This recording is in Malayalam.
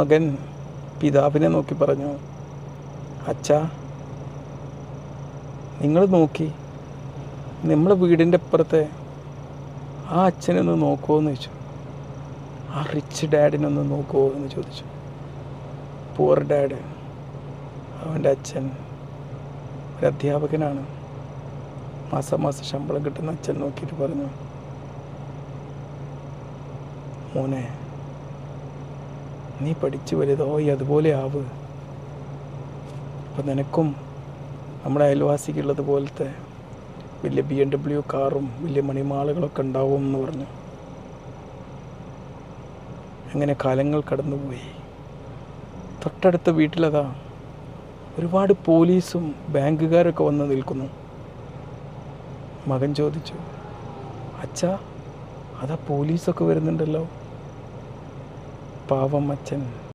മകൻ പിതാവിനെ നോക്കി പറഞ്ഞു, അച്ഛാ, നിങ്ങൾ നോക്കി നമ്മളെ വീടിൻ്റെ അപ്പുറത്തെ ആ അച്ഛനൊന്ന് നോക്കുമോ എന്ന് ചോദിച്ചു. ആ റിച്ച് ഡാഡിനൊന്ന് നോക്കുമോ എന്ന് ചോദിച്ചു. പുവർ ഡാഡ്, അവൻ്റെ അച്ഛൻ ഒരു അധ്യാപകനാണ്. മാസം ശമ്പളം കിട്ടുന്ന അച്ഛൻ നോക്കിയിട്ട് പറഞ്ഞു, മോനെ, നീ പഠിച്ചു വലുതായി അതുപോലെ ആവ്. അപ്പം നിനക്കും നമ്മുടെ അയൽവാസിക്കുള്ളത് പോലത്തെ വലിയ BMW കാറും വലിയ മണിമാലകളൊക്കെ ഉണ്ടാവും എന്ന് പറഞ്ഞു. അങ്ങനെ കാലങ്ങൾ കടന്നുപോയി. തൊട്ടടുത്ത വീട്ടിലതാ ഒരുപാട് പോലീസും ബാങ്കുകാരൊക്കെ വന്ന് നിൽക്കുന്നു. മകൻ ചോദിച്ചു, അച്ഛാ, അതാ പോലീസൊക്കെ വരുന്നുണ്ടല്ലോ. പാവം അച്ഛൻ